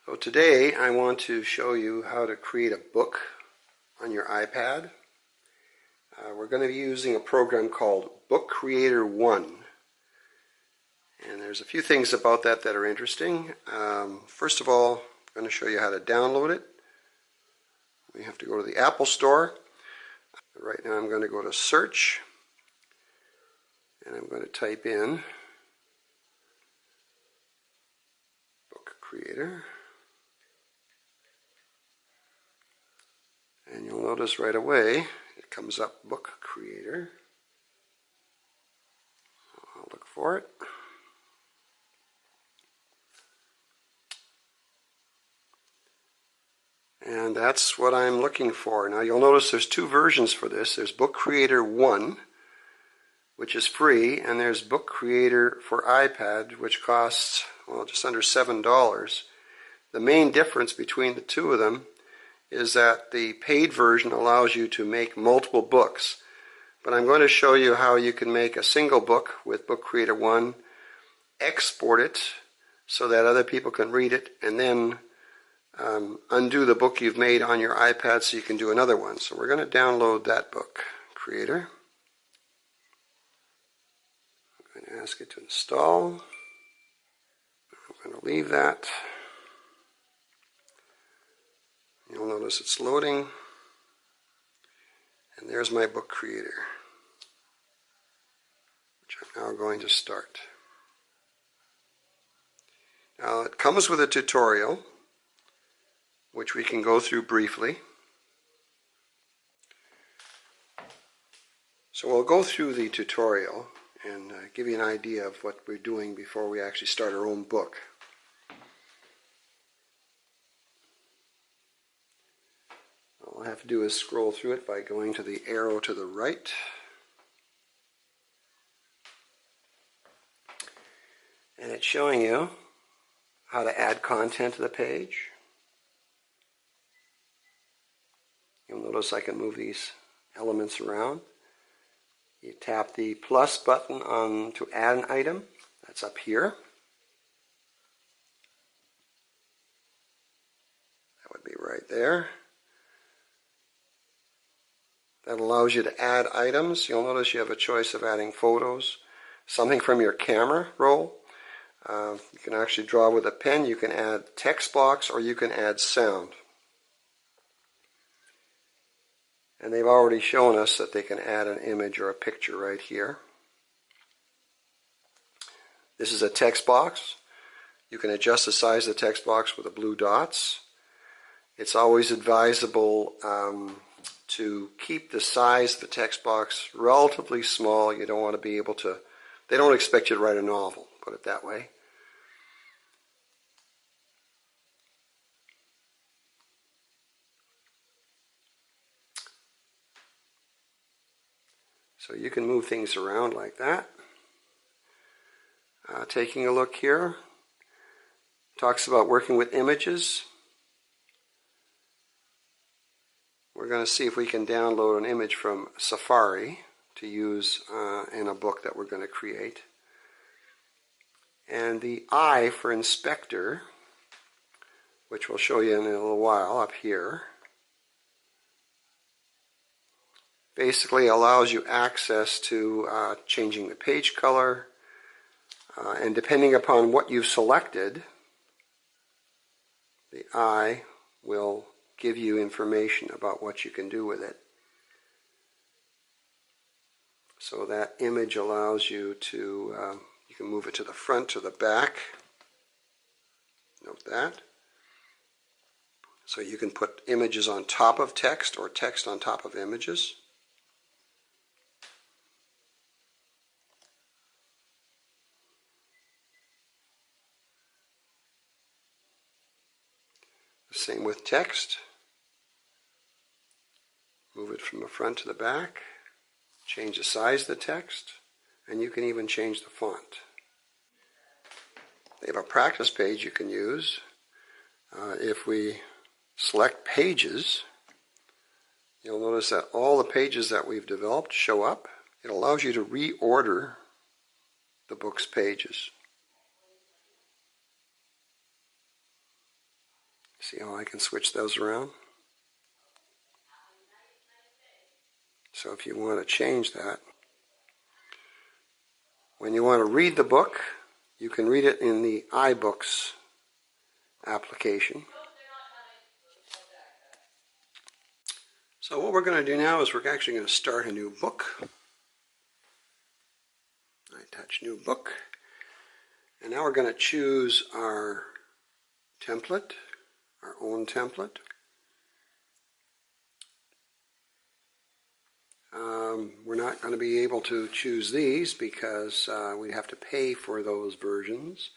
So today I want to show you how to create a book on your iPad. We're going to be using a program called Book Creator 1. And there's a few things about that that are interesting. First of all, I'm going to show you how to download it. We have to go to the Apple Store. Right now I'm going to go to Search. And I'm going to type in Book Creator. And you'll notice right away it comes up Book Creator. I'll look for it. And that's what I'm looking for. Now you'll notice there's two versions for this. There's Book Creator 1, which is free, and there's Book Creator for iPad, which costs, well, just under $7. The main difference between the two of them is that the paid version allows you to make multiple books. But I'm going to show you how you can make a single book with Book Creator 1, export it so that other people can read it, and then undo the book you've made on your iPad so you can do another one. So we're going to download that Book Creator. I'm going to ask it to install. I'm going to leave that. You'll notice it's loading. And there's my Book Creator, which I'm now going to start. Now it comes with a tutorial, which we can go through briefly. So we'll go through the tutorial and give you an idea of what we're doing before we actually start our own book. All I have to do is scroll through it by going to the arrow to the right. And it's showing you how to add content to the page. You'll notice I can move these elements around. You tap the plus button on to add an item. That's up here. That would be right there. That allows you to add items. You'll notice you have a choice of adding photos, something from your camera roll. You can actually draw with a pen. You can add text blocks, or you can add sound. And they've already shown us that they can add an image or a picture right here. This is a text box. You can adjust the size of the text box with the blue dots. It's always advisable to keep the size of the text box relatively small. You don't want to be able to, they don't expect you to write a novel, put it that way. So you can move things around like that. Taking a look here, talks about working with images. We're going to see if we can download an image from Safari to use in a book that we're going to create. And the I for inspector, which we'll show you in a little while up here, basically allows you access to changing the page color, and depending upon what you've selected, the I will give you information about what you can do with it. So that image allows you to, you can move it to the front, to the back. Note that. So you can put images on top of text or text on top of images. Same with text. Move it from the front to the back. Change the size of the text. And you can even change the font. They have a practice page you can use. If we select pages, you'll notice that all the pages that we've developed show up. It allows you to reorder the book's pages. See how I can switch those around? So if you want to change that, when you want to read the book, you can read it in the iBooks application. So what we're going to do now is we're actually going to start a new book. I touch new book. And now we're going to choose our template, our own template. We're not going to be able to choose these because we have to pay for those versions.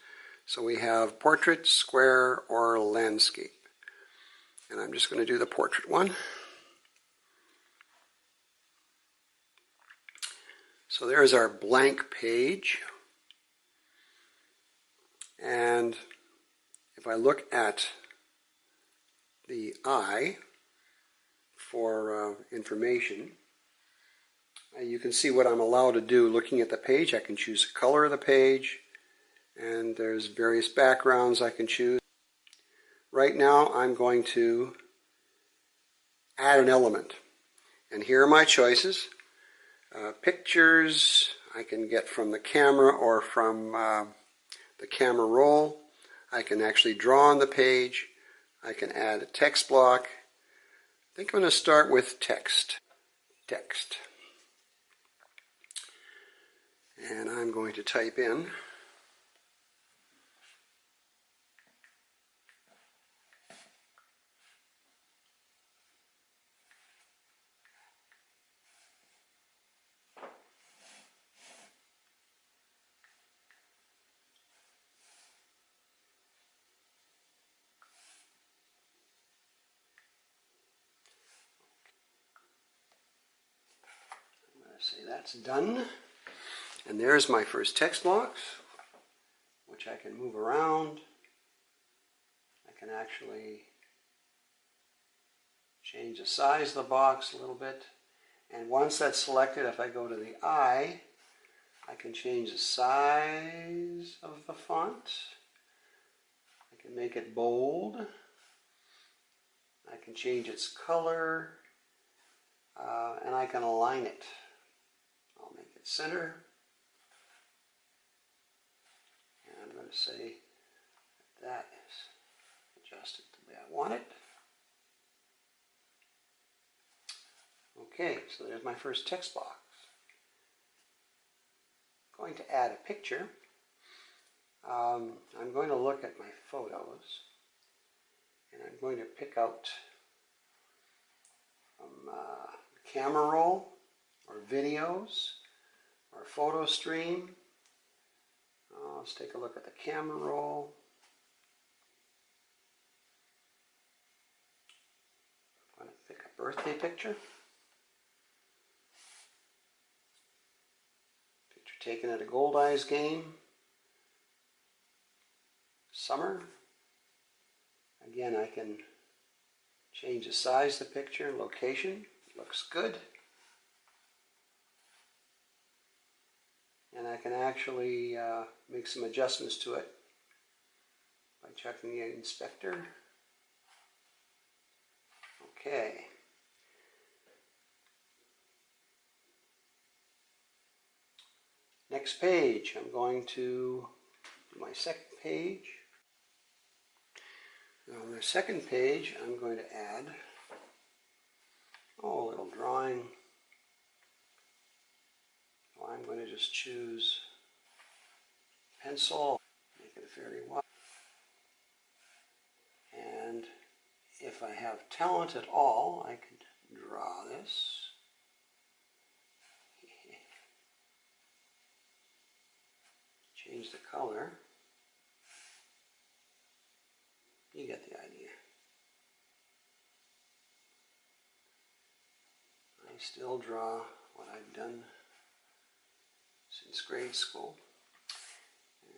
So we have portrait, square, or landscape. And I'm just going to do the portrait one. So there's our blank page. And if I look at the eye for information, you can see what I'm allowed to do looking at the page. I can choose the color of the page, and there's various backgrounds I can choose. Right now I'm going to add an element, and here are my choices. Pictures I can get from the camera or from the camera roll. I can actually draw on the page. I can add a text block. I think I'm going to start with text. Text. And I'm going to type in say that's done. And there's my first text box, which I can move around. I can actually change the size of the box a little bit. And once that's selected, if I go to the eye, I can change the size of the font. I can make it bold. I can change its color. And I can align it. I'll make it center. And I'm going to say that is adjusted the way I want it. Okay, so there's my first text box. I'm going to add a picture. I'm going to look at my photos, and I'm going to pick out camera roll, or videos, or photo stream. Let's take a look at the camera roll. I'm going to pick a birthday picture. Picture taken at a Gold Eyes game. Summer. Again, I can change the size of the picture, location. Looks good. And I can actually make some adjustments to it by checking the inspector. Okay. Next page, I'm going to do my second page. Now on the second page, I'm going to add a little drawing. I'm going to just choose pencil, make it fairly wide. And if I have talent at all, I could draw this. Change the color. You get the idea. I still draw what I've done since grade school.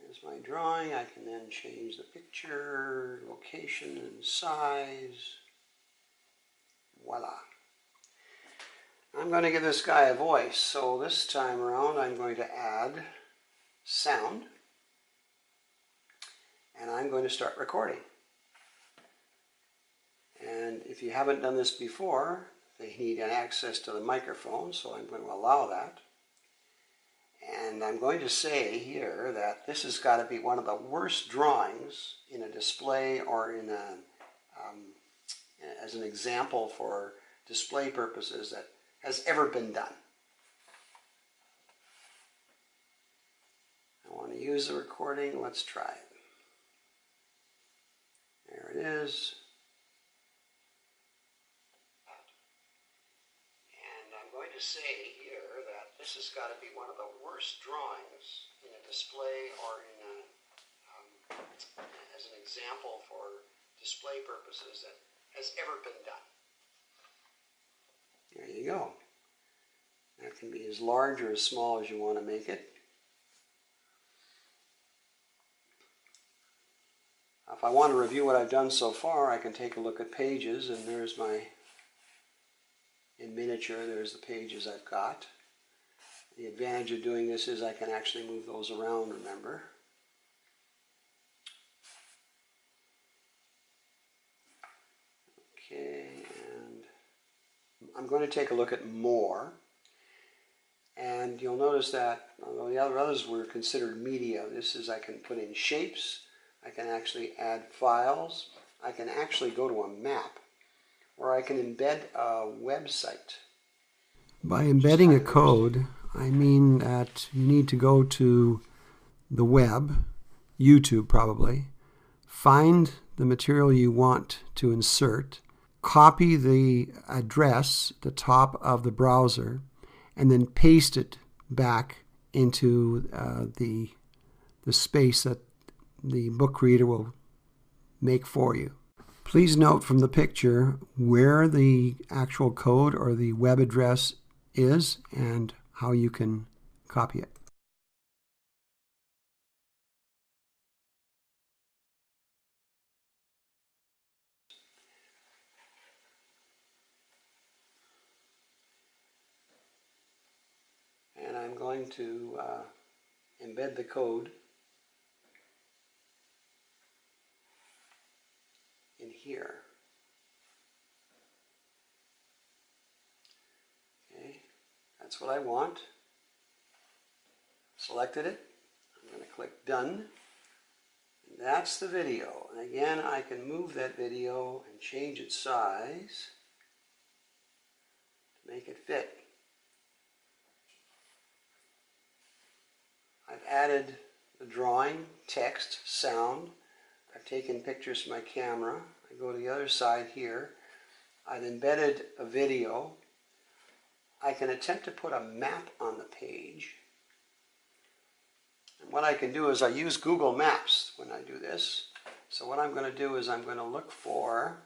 There's my drawing. I can then change the picture, location, and size. Voila. I'm going to give this guy a voice, so this time around I'm going to add sound, and I'm going to start recording. And if you haven't done this before, they need access to the microphone, so I'm going to allow that. And I'm going to say here that this has got to be one of the worst drawings in a display or in a, as an example for display purposes that has ever been done. I want to use the recording. Let's try it. There it is. And I'm going to say here that this has got to be one of the worst drawings in a display or in a, as an example for display purposes that has ever been done. There you go. That can be as large or as small as you want to make it. If I want to review what I've done so far, I can take a look at pages, and there's my, in miniature, there's the pages I've got. The advantage of doing this is I can actually move those around, remember. Okay, and I'm going to take a look at more. And you'll notice that, although the others were considered media, this is I can put in shapes, I can actually add files, I can actually go to a map, or I can embed a website. By embedding a code, I mean that you need to go to the web, YouTube probably, find the material you want to insert, copy the address at the top of the browser, and then paste it back into the space that the book creator will make for you. Please note from the picture where the actual code or the web address is and how you can copy it. And I'm going to embed the code in here. Okay, that's what I want. Selected it. I'm going to click Done. And that's the video. And again, I can move that video and change its size to make it fit. I've added the drawing, text, sound. I've taken pictures from my camera. I go to the other side here. I've embedded a video. I can attempt to put a map on the page. And what I can do is I use Google Maps when I do this. So what I'm going to do is I'm going to look for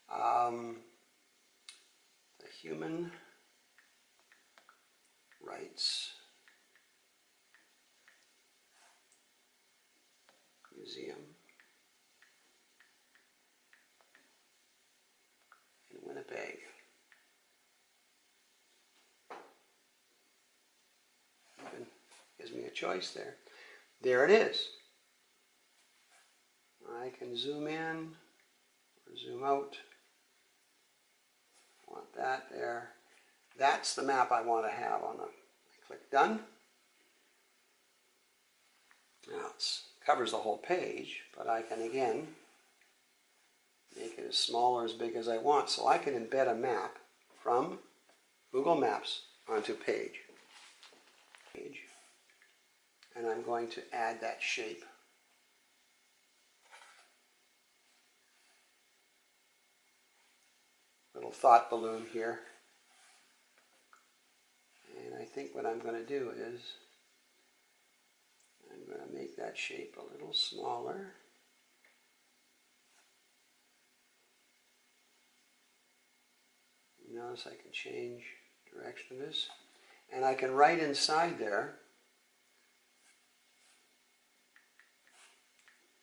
the Human Rights Museum in Winnipeg. Even gives me a choice there. There it is. I can zoom in or zoom out. I want that there. That's the map I want to have on the. I click Done. Now it covers the whole page, but I can again make it as small or as big as I want. So I can embed a map from Google Maps onto page. And I'm going to add that shape. Little thought balloon here. And I think what I'm going to do is I'm going to make that shape a little smaller. Notice I can change direction of this. And I can write inside there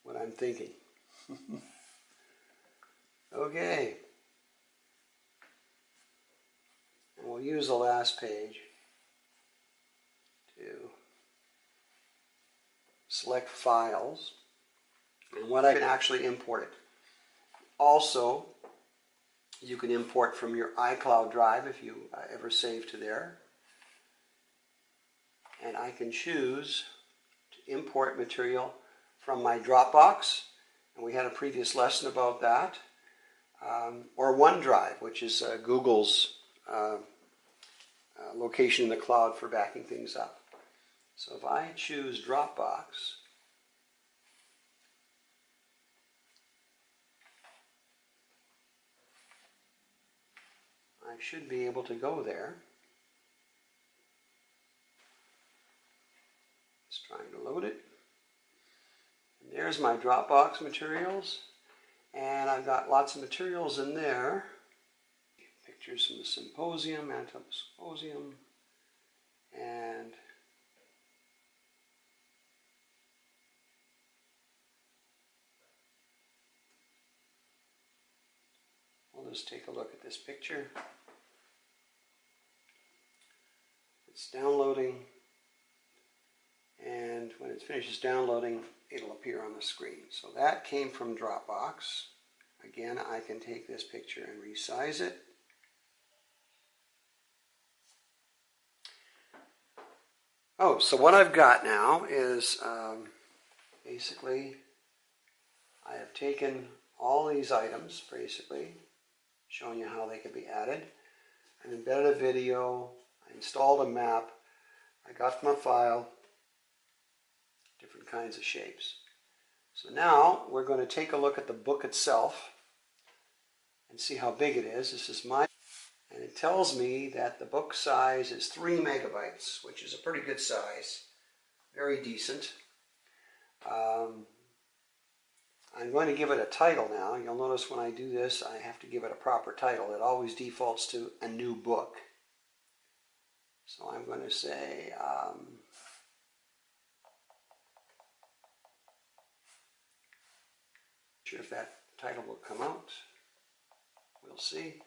what I'm thinking. Okay. And we'll use the last page to select files. And what I can actually import it. Also, You can import from your iCloud drive if you ever save to there. And I can choose to import material from my Dropbox, and we had a previous lesson about that, or OneDrive, which is Google's location in the cloud for backing things up. So if I choose Dropbox, I should be able to go there. It's trying to load it. And there's my Dropbox materials. And I've got lots of materials in there. Pictures from the symposium, Untitled Symposium, and we'll just take a look at this picture. It's downloading, and when it finishes downloading, it'll appear on the screen. So that came from Dropbox. Again, I can take this picture and resize it. Oh, so what I've got now is basically I have taken all these items, basically, showing you how they can be added. I've embedded a video, I installed a map, I got from a file, different kinds of shapes. So now we're going to take a look at the book itself and see how big it is. This is my, and it tells me that the book size is 3 megabytes, which is a pretty good size, very decent. I'm going to give it a title now. You'll notice when I do this, I have to give it a proper title. It always defaults to a new book. So I'm going to say, sure if that title will come out. We'll see.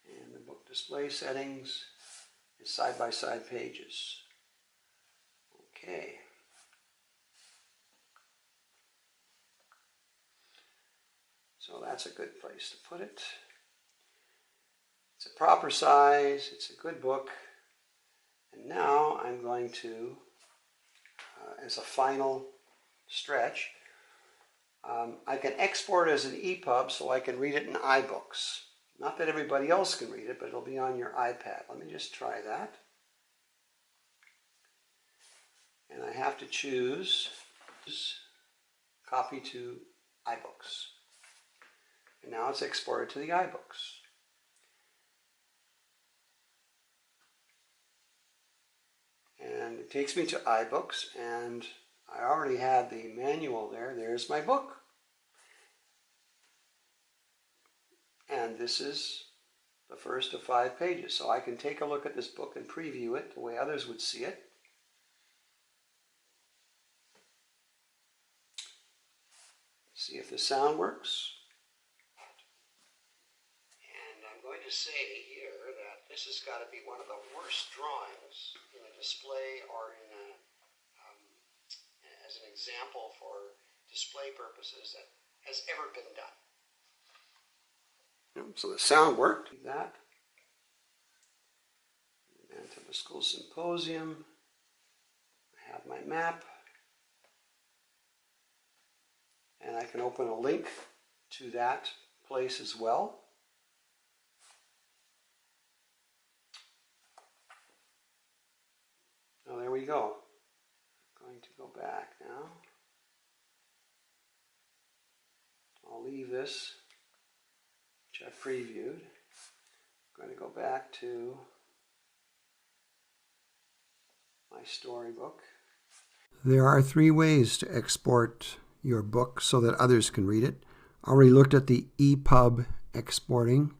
And the book display settings is side-by-side pages. Okay. So that's a good place to put it. It's a proper size, it's a good book. And now I'm going to, as a final stretch, I can export as an Epub so I can read it in iBooks. Not that everybody else can read it, but it'll be on your iPad. Let me just try that. And I have to choose copy to iBooks. And now it's exported to the iBooks. And it takes me to iBooks, and I already had the manual there. There's my book. And this is the first of 5 pages. So I can take a look at this book and preview it the way others would see it. See if the sound works. And I'm going to say here that this has got to be one of the worst drawings in a display or in a, as an example for display purposes that has ever been done. So the sound worked. That. And to the school symposium. I have my map. And I can open a link to that place as well. Oh, there we go. I'm going to go back now. I'll leave this, which I previewed. I'm going to go back to my storybook. There are 3 ways to export your book so that others can read it. I already looked at the Epub exporting,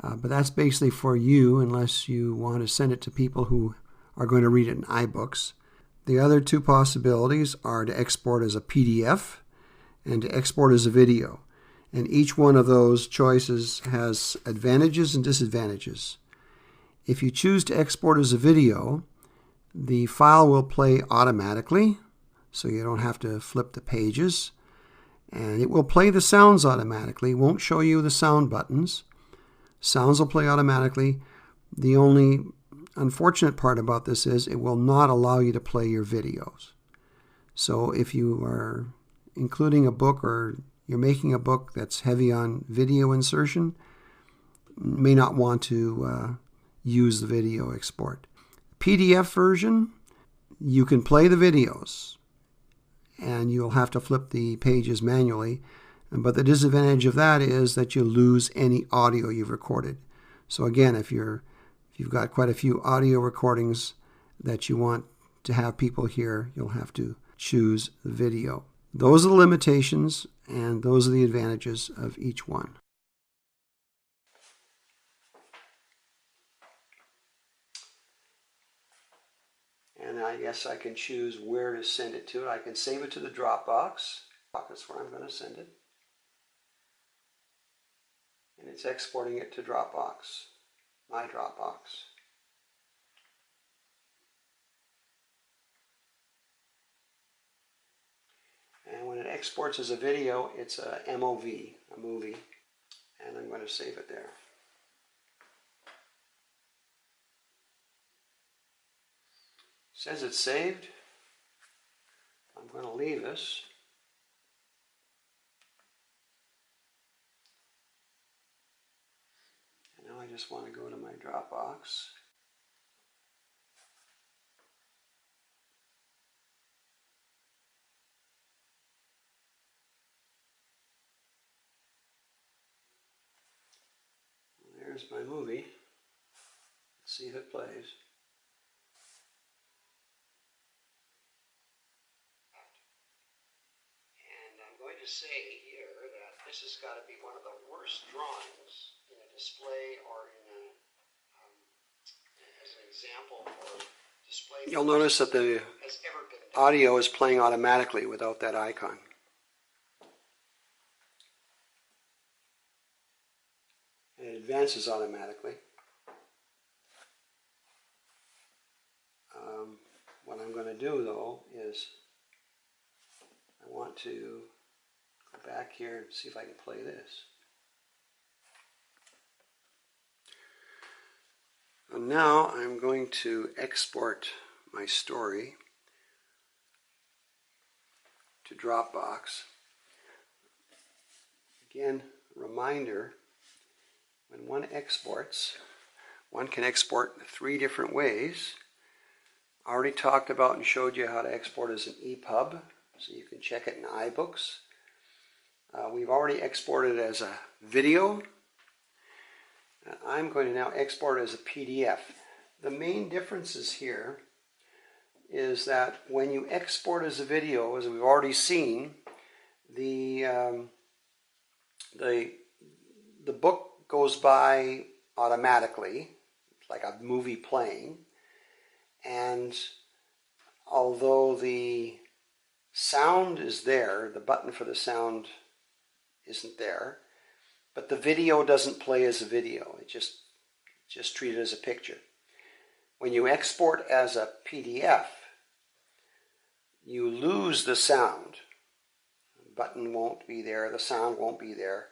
but that's basically for you unless you want to send it to people who are going to read it in iBooks. The other 2 possibilities are to export as a PDF and to export as a video. And each one of those choices has advantages and disadvantages. If you choose to export as a video, the file will play automatically, so you don't have to flip the pages. And it will play the sounds automatically. It won't show you the sound buttons. Sounds will play automatically. The only unfortunate part about this is it will not allow you to play your videos. So if you are including a book or you're making a book that's heavy on video insertion, you may not want to use the video export. PDF version, you can play the videos and you'll have to flip the pages manually. But the disadvantage of that is that you lose any audio you've recorded. So again, if you've got quite a few audio recordings that you want to have people hear, you'll have to choose the video. Those are the limitations and those are the advantages of each one. And I guess I can choose where to send it to. I can save it to the Dropbox. That's where I'm going to send it. And it's exporting it to Dropbox, my Dropbox. And when it exports as a video, it's a MOV, a movie. And I'm going to save it there. It says it's saved. I'm going to leave this. And now I just want to go to my Dropbox. There's my movie. Let's see if it plays. And I'm going to say here that this has got to be one of the worst drawings in a display or in a, as an example for display. You'll notice that the audio is playing automatically without that icon. And it advances automatically. What I'm going to do though is I want to go back here and see if I can play this. And now I'm going to export my story to Dropbox. Again, reminder, when one exports, one can export in 3 different ways. I already talked about and showed you how to export as an Epub, so you can check it in iBooks. We've already exported as a video. And I'm going to now export it as a PDF. The main differences here is that when you export as a video, as we've already seen, the book goes by automatically, like a movie playing. And although the sound is there, the button for the sound isn't there, but the video doesn't play as a video. It just treated as a picture. When you export as a PDF, you lose the sound. The button won't be there, the sound won't be there,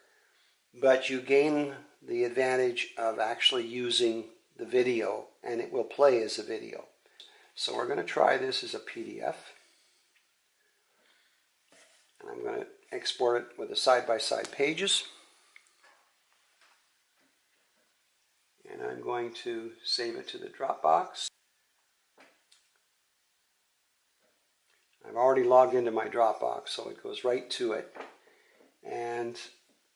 but you gain the advantage of actually using the video, and it will play as a video. So we're going to try this as a PDF. And I'm going to export it with the side-by-side pages. And I'm going to save it to the Dropbox. I've already logged into my Dropbox, so it goes right to it. And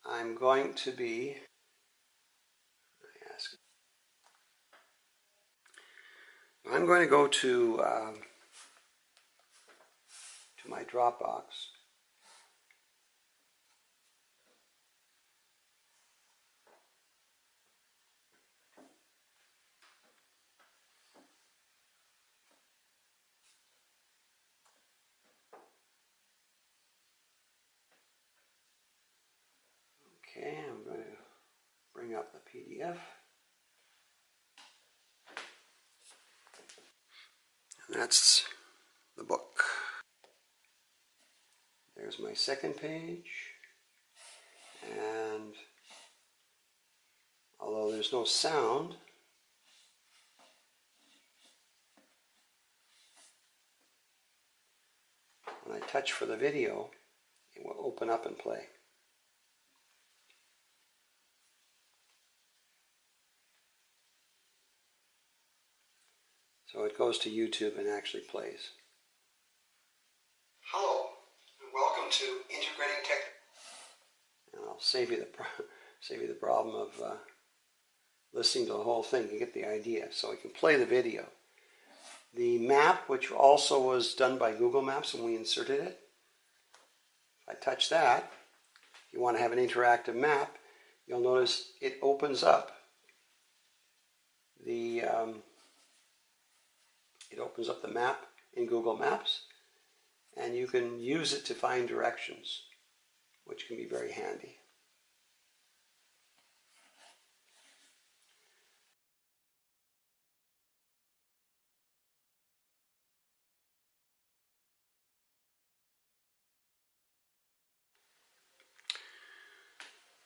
I'm going to be I'm going to go to my Dropbox. Okay, I'm going to bring up the PDF. That's the book. There's my second page. And although there's no sound, when I touch for the video, it will open up and play. So it goes to YouTube and actually plays. Hello, and welcome to Integrating Tech. And I'll save you the problem of listening to the whole thing. You get the idea. So we can play the video. The map, which also was done by Google Maps when we inserted it. If I touch that, if you want to have an interactive map, you'll notice it opens up the map in Google Maps, and you can use it to find directions, which can be very handy.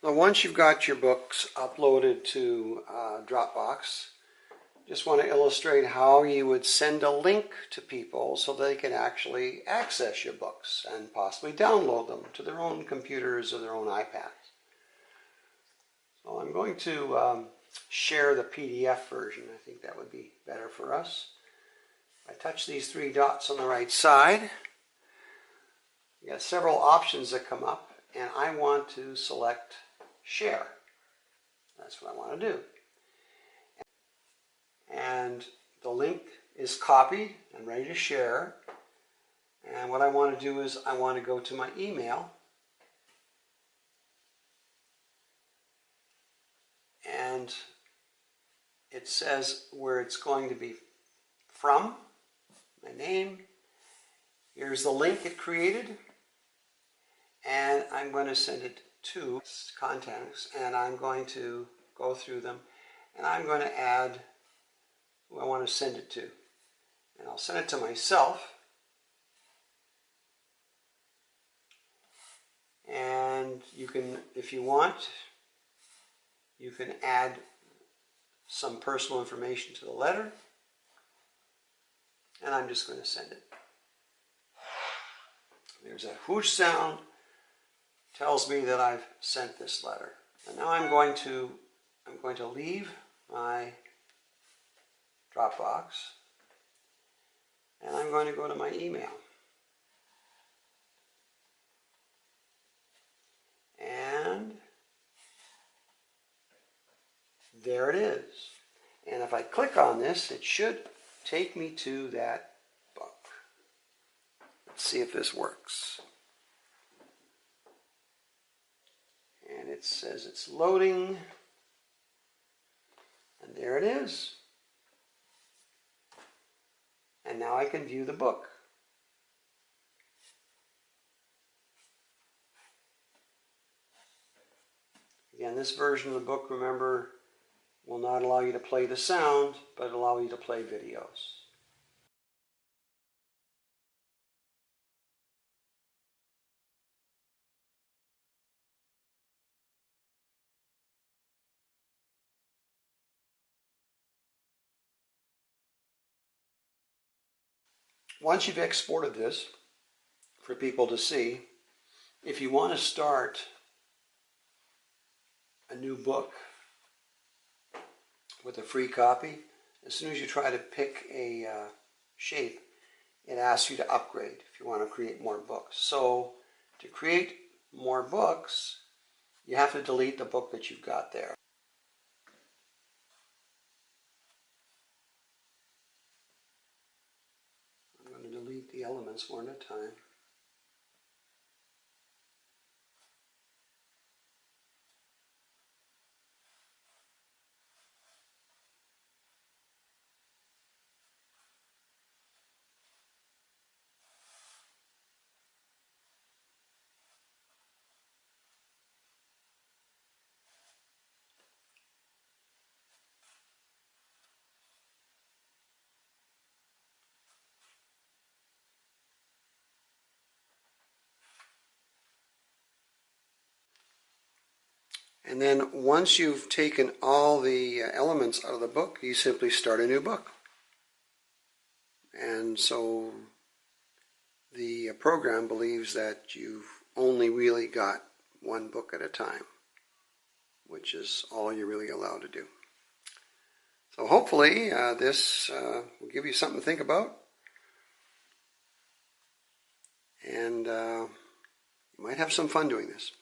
Now, once you've got your books uploaded to Dropbox, just want to illustrate how you would send a link to people so they can actually access your books and possibly download them to their own computers or their own iPads. So I'm going to share the PDF version. I think that would be better for us. I touch these three dots on the right side. You got several options that come up, and I want to select Share. That's what I want to do. And the link is copied and ready to share. And what I want to do is I want to go to my email. And it says where it's going to be from, my name. Here's the link it created. And I'm going to send it to contacts, and I'm going to go through them, and I'm going to add who I want to send it to. And I'll send it to myself. And you can, if you want, you can add some personal information to the letter. And I'm just going to send it. There's a whoosh sound. Tells me that I've sent this letter. And now I'm going to leave my Dropbox, and I'm going to go to my email. And there it is. And if I click on this, it should take me to that book. Let's see if this works. And it says it's loading. And there it is. And now I can view the book. Again, this version of the book, remember, will not allow you to play the sound, but allow you to play videos. Once you've exported this for people to see, if you want to start a new book with a free copy, as soon as you try to pick a shape, it asks you to upgrade if you want to create more books. So to create more books, you have to delete the book that you've got there. I'm going to delete the elements one at a time. And then once you've taken all the elements out of the book, you simply start a new book. And so the program believes that you've only really got one book at a time, which is all you're really allowed to do. So hopefully this will give you something to think about. And you might have some fun doing this.